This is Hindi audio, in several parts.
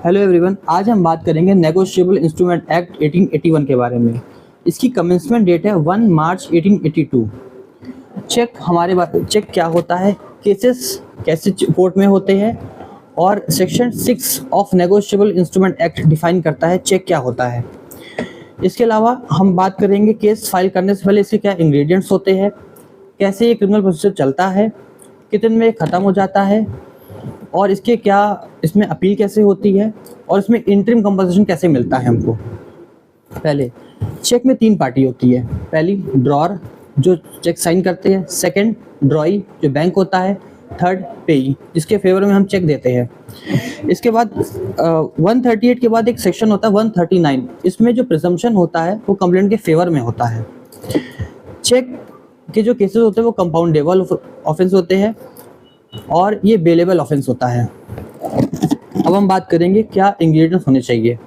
हेलो एवरीवन, आज हम बात करेंगे नेगोशिएबल इंस्ट्रूमेंट एक्ट 1881 के बारे में। इसकी कमेंसमेंट डेट है 1 मार्च 1882। चेक क्या होता है, केसेस कैसे कोर्ट में होते हैं और section 6 of negotiable instrument act define करता है चेक क्या होता है। इसके अलावा हम बात करेंगे केस फाइल करने से पहले इसके क्या इंग्रेडिएंट्स होते हैं, कैसे ये क्रिमिनल प्रोसीजर चलता है, कितने में ख़त्म हो जाता है और इसमें अपील कैसे होती है और इसमें इंटरिम कंपनसेशन कैसे मिलता है हमको। पहले चेक में 3 पार्टी होती है। पहली ड्रॉर जो चेक साइन करते हैं, सेकंड ड्रॉई जो बैंक होता है, थर्ड पेई जिसके फेवर में हम चेक देते हैं। इसके बाद 138 के बाद एक सेक्शन होता है 139। इसमें जो प्रिजम्पशन होता है वो कंप्लेंट के फेवर में होता है। चेक के जो केसेस होते हैं वो कंपाउंडेबल ऑफेंस होते हैं और ये बेलेबल ऑफेंस होता है। अब हम बात करेंगे क्या इंग्रेडिएंट्स होने चाहिए।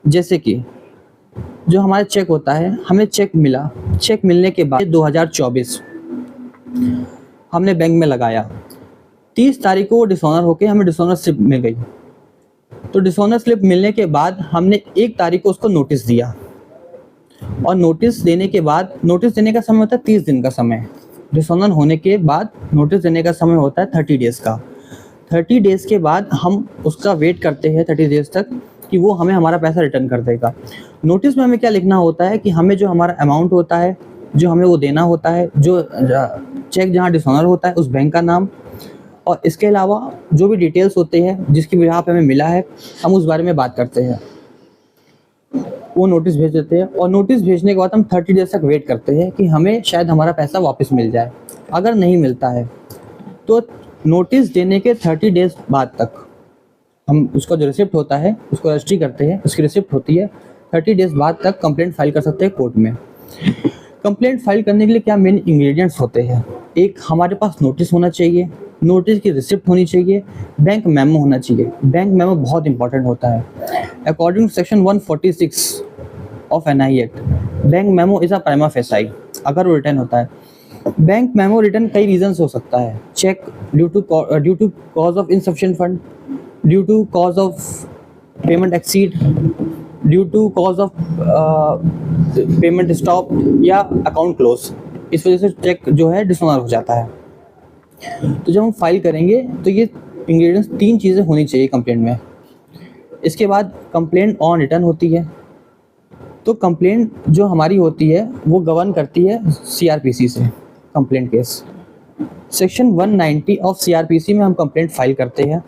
जैसे कि जो हमारा चेक होता है, हमें चेक मिला, चेक मिलने के बाद 2024 हमने बैंक में लगाया, 30 तारीख को वो डिसऑनर होके हमें डिसऑनर स्लिप मिल गई। तो डिसऑनर स्लिप मिलने के बाद हमने 1 तारीख को उसको नोटिस दिया और नोटिस देने के बाद, नोटिस देने का समय होता है 30 दिन का समय। डिसऑनर होने के बाद नोटिस देने का समय होता है 30 डेज़ का। 30 डेज़ के बाद हम उसका वेट करते हैं 30 डेज़ तक कि वो हमें हमारा पैसा रिटर्न कर देगा। नोटिस में हमें क्या लिखना होता है कि हमें जो हमारा अमाउंट होता है जो हमें वो देना होता है, जो चेक जहाँ डिसऑनर होता है उस बैंक का नाम, और इसके अलावा जो भी डिटेल्स होते हैं जिसकी बिहाफ पे हमें मिला है हम उस बारे में बात करते हैं। वो नोटिस भेज देते हैं और नोटिस भेजने के बाद हम 30 डेज तक वेट करते हैं कि हमें शायद हमारा पैसा वापस मिल जाए। अगर नहीं मिलता है तो नोटिस देने के 30 डेज बाद तक हम उसका जो रिसिप्ट होता है उसको रजिस्ट्री करते हैं, उसकी रिसिप्ट होती है। 30 डेज बाद तक कंप्लेंट फाइल कर सकते हैं कोर्ट में। कंप्लेंट फाइल करने के लिए क्या मेन इंग्रेडिएंट्स होते हैं, एक हमारे पास नोटिस होना चाहिए, नोटिस की रिसिप्ट होनी चाहिए, बैंक मेमो होना चाहिए। बैंक मेमो बहुत इंपॉर्टेंट होता है। According to section 146 of NI act, bank memo is a prima facie अगर वो रिटर्न होता है। बैंक मेमो रिटर्न कई रीजन हो सकता है। Cheque due to cause of insufficient fund, due to cause of payment exceed, due to cause of payment stop या अकाउंट क्लोज। इस वजह से चेक जो है डिसऑनर हो जाता है। तो जब हम फाइल करेंगे तो ये इंग्रेडिएंट्स 3 चीज़ें होनी चाहिए कंप्लेंट में। इसके बाद कंप्लेंट ऑन रिटर्न होती है। तो कंप्लेंट जो हमारी होती है वो गवर्न करती है सीआरपीसी से, complaint case. Section 190 of CrPC में हम कंप्लेंट फाइल करते हैं।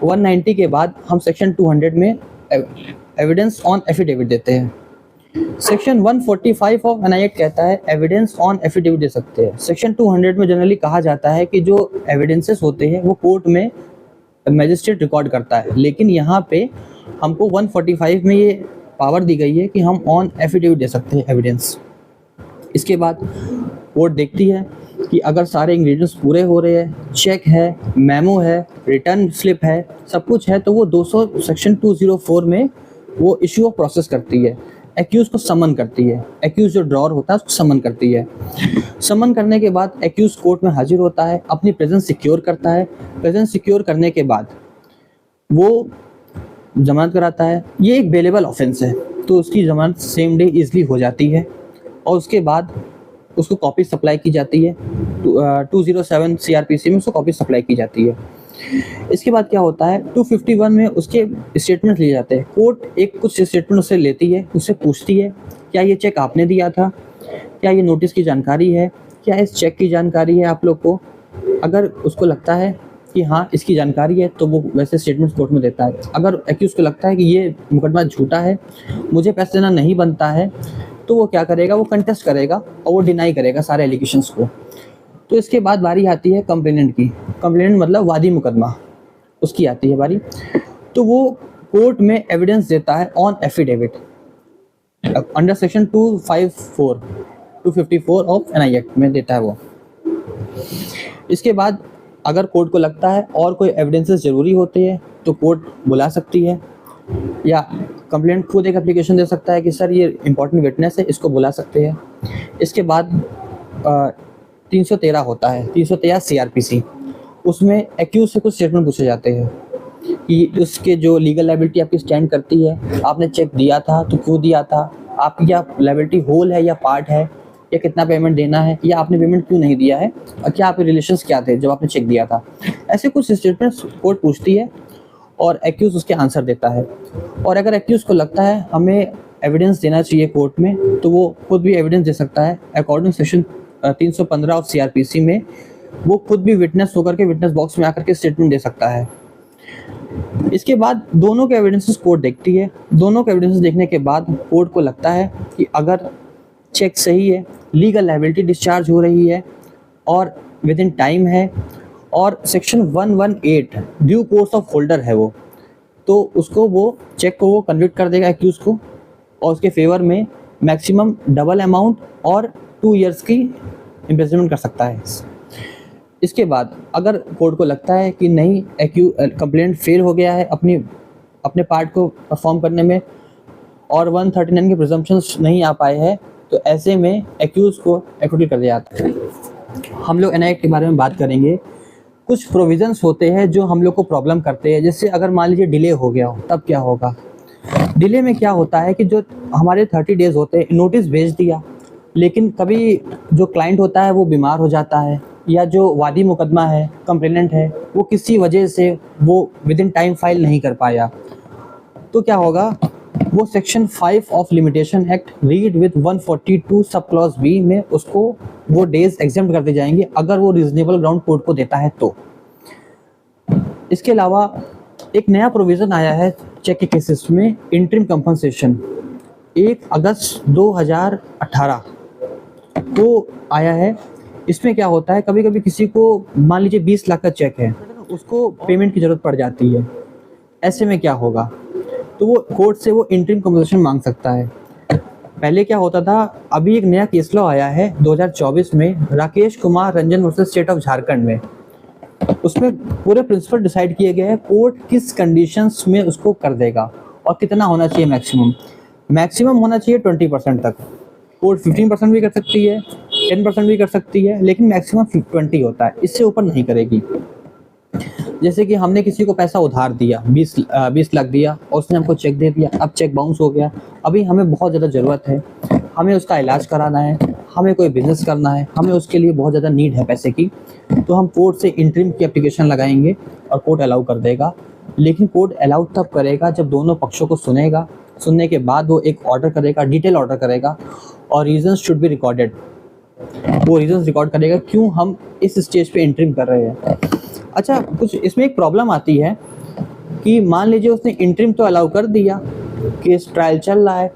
190 के बाद हम सेक्शन 200 में एविडेंस ऑन एफिडेविट देते हैं। सेक्शन 145 ऑफ एनआई एक्ट कहता है एविडेंस ऑन एफिडेविट दे सकते हैं। सेक्शन 200 में जनरली कहा जाता है कि जो एविडेंसेस होते हैं वो कोर्ट में मैजिस्ट्रेट रिकॉर्ड करता है, लेकिन यहाँ पे हमको 145 में ये पावर दी गई है कि हम ऑन एफिडेविट दे सकते हैं एविडेंस। इसके बाद कोर्ट देखती है कि अगर सारे इंग्रेडिएंट्स पूरे हो रहे हैं, चेक है, मेमो है, रिटर्न स्लिप है, सब कुछ है, तो वो 200 सेक्शन 204 में वो इश्यू ऑफ प्रोसेस करती है, एक्यूज को समन करती है। एक्यूज जो ड्रॉर होता है उसको समन करती है। समन करने के बाद एक्यूज कोर्ट में हाजिर होता है, अपनी प्रेजेंस सिक्योर करता है। प्रेजेंस सिक्योर करने के बाद वो जमानत कराता है। ये एक बेलेबल ऑफेंस है तो उसकी जमानत सेम डे इजीली हो जाती है और उसके बाद उसको कॉपी सप्लाई की जाती है। 207 सीआरपीसी में उसको कॉपी सप्लाई की जाती है। इसके बाद क्या होता है, 251 में उसके स्टेटमेंट लिए जाते हैं। कोर्ट एक कुछ स्टेटमेंट उससे लेती है, उससे पूछती है क्या ये चेक आपने दिया था, क्या ये नोटिस की जानकारी है, क्या इस चेक की जानकारी है आप लोग को। अगर उसको लगता है कि हाँ इसकी जानकारी है तो वो वैसे स्टेटमेंट कोर्ट में देता है। अगर एक्यूज को लगता है कि ये मुकदमा झूठा है, मुझे पैसे देना नहीं बनता है, तो वो क्या करेगा, वो कंटेस्ट करेगा और वो डिनाई करेगा सारे एलिगेशंस को। तो इसके बाद बारी आती है कंप्लेनेंट की। कंप्लेनेंट मतलब वादी मुकदमा, उसकी आती है बारी। तो वो कोर्ट में एविडेंस देता है on affidavit under section 254 of NI act में देता है वो। इसके बाद अगर कोर्ट को लगता है और कोई एविडेंसेस ज़रूरी होते हैं तो कोर्ट बुला सकती है, या कंप्लेंट खुद एक एप्लीकेशन दे सकता है कि सर ये इंपॉर्टेंट विटनेस है, इसको बुला सकते हैं। इसके बाद 313 होता है, 313 सीआरपीसी, उसमें एक्यूज से कुछ स्टेटमेंट पूछे जाते हैं। कि उसके जो लीगल लायबिलिटी आपकी स्टैंड करती है, आपने चेक दिया था तो क्यों दिया था, आपकी क्या लायबिलिटी होल है या पार्ट है, या कितना पेमेंट देना है, या आपने पेमेंट क्यों नहीं दिया है, और क्या आपके रिलेशंस क्या थे जब आपने चेक दिया था। ऐसे कुछ स्टेटमेंट्स कोर्ट पूछती है और एक्यूज उसके आंसर देता है। और अगर एक्यूज को लगता है हमें एविडेंस देना चाहिए कोर्ट में, तो वो खुद भी एविडेंस दे सकता है। अकॉर्डिंग सेक्शन 315 ऑफ सीआरपीसी में वो खुद भी विटनेस होकर के विटनेस बॉक्स में आकर के स्टेटमेंट दे सकता है। इसके बाद दोनों के एविडेंसेस कोर्ट देखती है। दोनों के एविडेंसेस देखने के बाद कोर्ट को लगता है कि अगर चेक सही है, लीगल लायबिलिटी डिस्चार्ज हो रही है और विद इन टाइम है, और section 118 due course of holder है वो, तो उसको वो चेक को वो कन्विक्ट कर देगा एक्यूज को, और उसके फेवर में मैक्सिमम डबल अमाउंट और 2 इयर्स की इम्प्रिजनमेंट कर सकता है। इसके बाद अगर कोर्ट को लगता है कि नहीं, कंप्लेंट फेल हो गया है अपने पार्ट को परफॉर्म करने में और 139 के प्रिजम्पशंस नहीं आ पाए हैं, तो ऐसे में एक्यूज को एक्विटल कर दिया जाता है। हम लोग एनआई के बारे में बात करेंगे। कुछ प्रोविजंस होते हैं जो हम लोग को प्रॉब्लम करते हैं, जैसे अगर मान लीजिए डिले हो गया हो तब क्या होगा। डिले में क्या होता है कि जो हमारे 30 डेज होते हैं, नोटिस भेज दिया, लेकिन कभी जो क्लाइंट होता है वो बीमार हो जाता है, या जो वादी मुकदमा है, कंप्लेनेंट है, वो किसी वजह से वो विद इन टाइम फाइल नहीं कर पाया, तो क्या होगा, वो section 5 of limitation act read with 142 sub clause B में उसको वो डेज एग्जेम्प्ट कर दी जाएंगे अगर वो रीजनेबल ग्राउंड कोर्ट को देता है तो। इसके अलावा एक नया प्रोविज़न आया है चेक के केसेस में, इंटरिम कंपनसेशन 1 अगस्त 2018 को आया है। इसमें क्या होता है, कभी कभी किसी को मान लीजिए 20 लाख का चेक है, उसको पेमेंट की ज़रूरत पड़ जाती है। ऐसे में क्या होगा, तो वो कोर्ट से वो इंटरिम कंपनसेशन मांग सकता है। पहले क्या होता था, अभी एक नया केस लॉ आया है 2024 में, Rakesh Kumar Ranjan versus state of Jharkhand में। उसमें पूरे प्रिंसिपल डिसाइड किए गए हैं कोर्ट किस कंडीशंस में उसको कर देगा और कितना होना चाहिए मैक्सिमम होना चाहिए 20% तक। कोर्ट 15% भी कर सकती है, 10% भी कर सकती है, लेकिन मैक्सिमम 20 होता है, इससे ऊपर नहीं करेगी। जैसे कि हमने किसी को पैसा उधार दिया, 20 लाख दिया, और उसने हमको चेक दे दिया, अब चेक बाउंस हो गया, अभी हमें बहुत ज़्यादा ज़रूरत है, हमें उसका इलाज कराना है, हमें कोई बिजनेस करना है, हमें उसके लिए बहुत ज़्यादा नीड है पैसे की, तो हम कोर्ट से इंटरिम की एप्लीकेशन लगाएंगे और कोर्ट अलाउ कर देगा। लेकिन कोर्ट अलाउ तब करेगा जब दोनों पक्षों को सुनेगा, सुनने के बाद वो एक ऑर्डर करेगा, डिटेल ऑर्डर करेगा, और रीजंस शुड बी रिकॉर्डेड। वो रीजंस रिकॉर्ड करेगा क्यों हम इस स्टेज पे इंटरिम कर रहे हैं। अच्छा, कुछ इसमें एक प्रॉब्लम आती है कि मान लीजिए उसने इंटरिम तो अलाउ कर दिया, केस ट्रायल चल रहा है,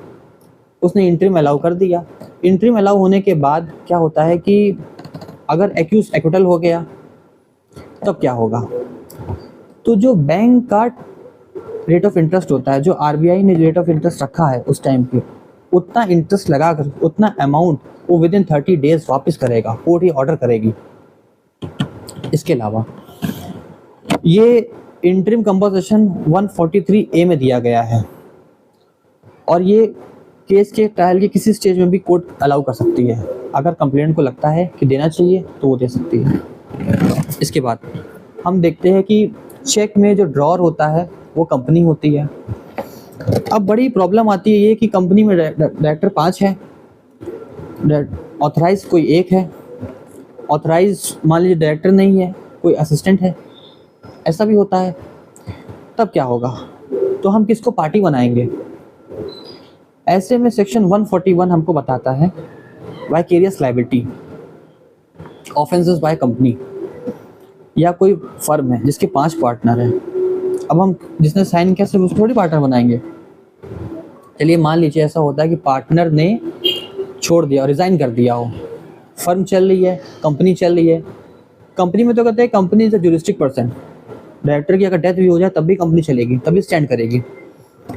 उसने इंटरिम अलाउ कर दिया। इंटरिम अलाउ होने के बाद क्या होता है कि अगर एक्यूज एक्विटल हो गया तब क्या होगा, तो जो बैंक का रेट ऑफ इंटरेस्ट होता है, जो आरबीआई ने रेट ऑफ इंटरेस्ट रखा है उस टाइम पे, उतना इंटरेस्ट लगाकर उतना अमाउंट वो विद इन 30 डेज वापस करेगा, कोर्ट ही ऑर्डर करेगी। इसके अलावा ये इंटरिम कंपनसेशन 143A में दिया गया है, और ये केस के ट्रायल के किसी स्टेज में भी कोर्ट अलाउ कर सकती है। अगर कंप्लेंट को लगता है कि देना चाहिए तो वो दे सकती है। इसके बाद हम देखते हैं कि चेक में जो ड्रॉर होता है वो कंपनी होती है। अब बड़ी प्रॉब्लम आती है ये कि कंपनी में डायरेक्टर 5 है, ऑथराइज कोई 1 है, ऑथराइज मान लीजिए डायरेक्टर नहीं है, कोई असिस्टेंट है, ऐसा भी होता है। तब क्या होगा, तो हम किसको पार्टी बनाएंगे। ऐसे में सेक्शन 141 हमको बताता है vicarious liability, offences by company, या कोई फर्म है जिसके 5 पार्टनर हैं। अब हम जिसने साइन किया सिर्फ उसको थोड़ी पार्टनर बनाएंगे। चलिए मान लीजिए ऐसा होता है कि पार्टनर ने छोड़ दिया और रिज़ाइन कर दिया हो, फर्म चल रही है, कंपनी चल रही है। कंपनी में तो कहते हैं company is a juristic person, director की अगर डेथ भी हो जाए तब भी कंपनी चलेगी, तभी स्टैंड करेगी।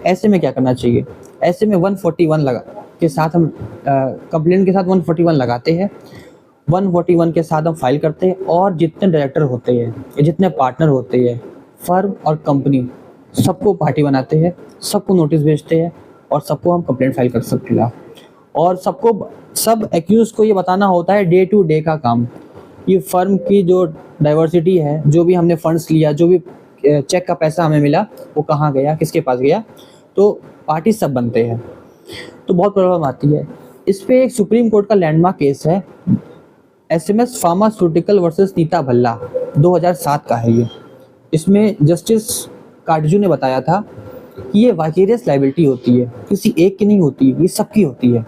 ऐसे में क्या करना चाहिए, ऐसे में 141 लगा के साथ हम कंप्लेंट के साथ 141 लगाते हैं, 141 के साथ हम फाइल करते हैं, और जितने डायरेक्टर होते हैं, जितने पार्टनर होते हैं, फर्म और कंपनी, सबको पार्टी बनाते हैं, सबको नोटिस भेजते हैं, और सबको हम कंप्लेंट फाइल कर सकते हैं। और सब एक्यूज को ये बताना होता है डे टू डे का काम, ये फर्म की जो डाइवर्सिटी है, जो भी हमने फंड्स लिया, जो भी चेक का पैसा हमें मिला वो कहाँ गया, किसके पास गया, तो पार्टी सब बनते हैं, तो बहुत प्रॉब्लम आती है। इस पे एक सुप्रीम कोर्ट का लैंडमार्क केस है, SMS pharmaceutical versus Neeta Bhalla, 2007 का है ये। इसमें जस्टिस काटजू ने बताया था कि ये वाइकेरियस लायबिलिटी होती है, किसी एक की नहीं होती, ये सबकी होती है।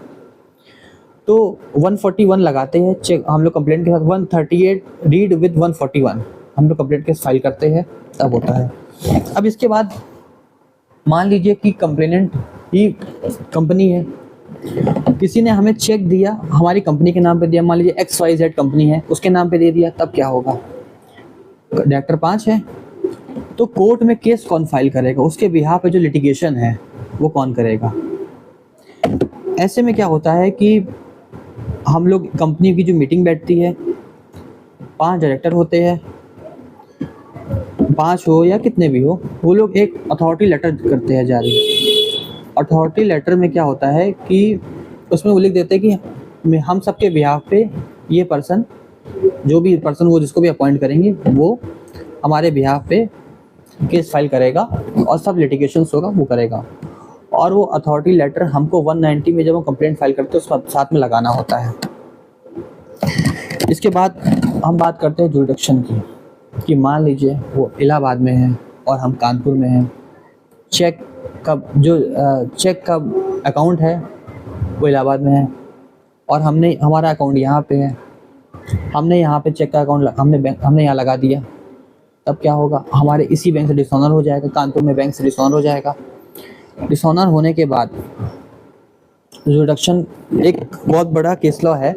तो 141 लगाते हैं चेक हम लोग कंप्लेंट के साथ, 138 रीड विद 141 हम लोग कंप्लेंट केस फाइल करते हैं, तब होता है। अब इसके बाद मान लीजिए कि कंप्लेनेंट ही कंपनी है, किसी ने हमें चेक दिया, हमारी कंपनी के नाम पे दिया, मान लीजिए XYZ कंपनी है, उसके नाम पे दे दिया, तब क्या होगा, डायरेक्टर 5 है, तो कोर्ट में केस कौन फाइल करेगा, उसके बिहाफ पे जो लिटिगेशन है वो कौन करेगा। ऐसे में क्या होता है कि हम लोग कंपनी की जो मीटिंग बैठती है, 5 डायरेक्टर होते हैं, 5 हो या कितने भी हो, वो लोग एक अथॉरिटी लेटर करते हैं जारी। अथॉरिटी लेटर में क्या होता है कि उसमें वो लिख देते हैं कि हम सबके बिहाफ पे ये पर्सन, जो भी पर्सन वो जिसको भी अपॉइंट करेंगे वो हमारे बिहाफ पे केस फाइल करेगा और सब लिटिगेशंस होगा वो करेगा। और वो अथॉरिटी लेटर हमको 190 में जब हम कंप्लेंट फाइल करते हैं उसका साथ में लगाना होता है। इसके बाद हम बात करते हैं जुरिडिक्शन की, कि मान लीजिए वो इलाहाबाद में है और हम कानपुर में हैं, चेक का अकाउंट है वो इलाहाबाद में है और हमारा अकाउंट यहाँ पे है, हमने यहाँ पे चेक का अकाउंट हमने यहाँ लगा दिया, तब क्या होगा, हमारे इसी बैंक से डिसऑनर हो जाएगा, कानपुर में बैंक से डिसऑनर हो जाएगा। डिसऑनर होने के बाद जुरिडिक्शन, एक बहुत बड़ा केस लॉ है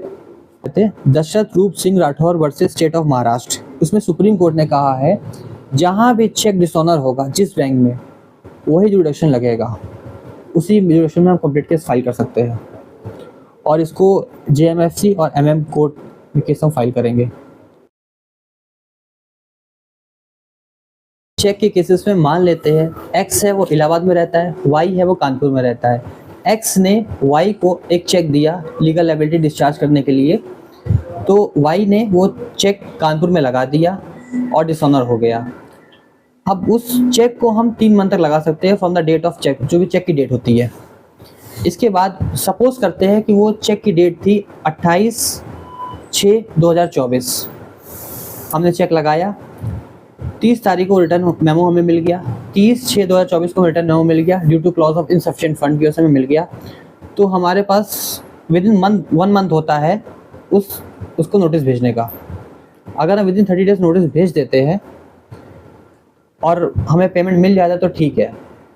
दशरथ रूप Singh Rathore versus state of Maharashtra, उसमें सुप्रीम कोर्ट ने कहा है जहाँ भी चेक डिसऑनर होगा जिस बैंक में, वही जुरिडिक्शन लगेगा, उसी जुरिडिक्शन में हम कंप्लीट केस फाइल कर सकते हैं और इसको JMFC और MM कोर्ट में केस हम फाइल करेंगे। चेक के केसेस में मान लेते हैं X है वो इलाहाबाद में रहता है, Y है वो कानपुर में रहता है। X ने Y को एक चेक दिया लीगल लायबिलिटी डिस्चार्ज करने के लिए, तो Y ने वो चेक कानपुर में लगा दिया और डिसऑनर हो गया। अब उस चेक को हम 3 मंथ तक लगा सकते हैं from the date of cheque, जो भी चेक की डेट होती है। इसके बाद सपोज करते हैं कि वो चेक की डेट थी 28/6/2024, हमने चेक लगाया, 30 तारीख को रिटर्न मेमो हमें मिल गया, 30/6/2024 को रिटर्न मेमो मिल गया due two clause of insufficient fund की वजह से हमें मिल गया। तो हमारे पास विद इन 1 मंथ होता है उसको नोटिस भेजने का। अगर हम विद इन 30 डेज नोटिस भेज देते हैं और हमें पेमेंट मिल जाता है तो ठीक है,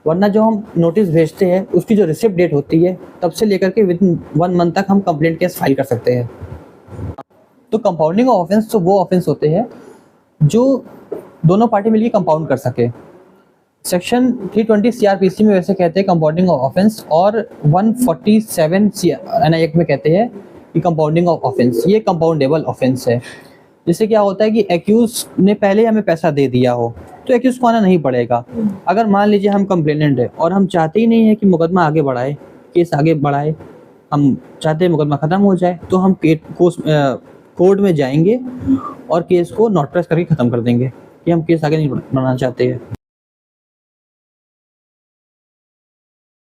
वरना जो हम नोटिस भेजते हैं उसकी जो रिसिप्ट डेट होती है तब से लेकर के विद इन 1 मंथ तक हम कंप्लेंट केस फाइल कर सकते हैं। तो कंपाउंडिंग ऑफ ऑफेंस तो वो ऑफेंस होते हैं जो दोनों पार्टी मिलकर कंपाउंड कर सके। सेक्शन 320 CRPC में वैसे कहते हैं कंपाउंडिंग ऑफ ऑफेंस, और 147 NI एक्ट में कहते हैं कि कंपाउंडिंग ऑफ ऑफेंस ये कंपाउंडेबल ऑफेंस है। जिससे क्या होता है कि एक्यूज ने पहले हमें पैसा दे दिया हो तो एक्यूज को आना नहीं पड़ेगा। अगर मान लीजिए हम कंप्लेनेंट है और हम चाहते ही नहीं है कि मुकदमा आगे बढ़ाए, केस आगे बढ़ाए, हम चाहते हैं मुकदमा ख़त्म हो जाए, तो हम कोर्ट में जाएंगे और केस को नोट प्रेस करके ख़त्म कर देंगे कि हम केस आगे नहीं बढ़ाना चाहते हैं।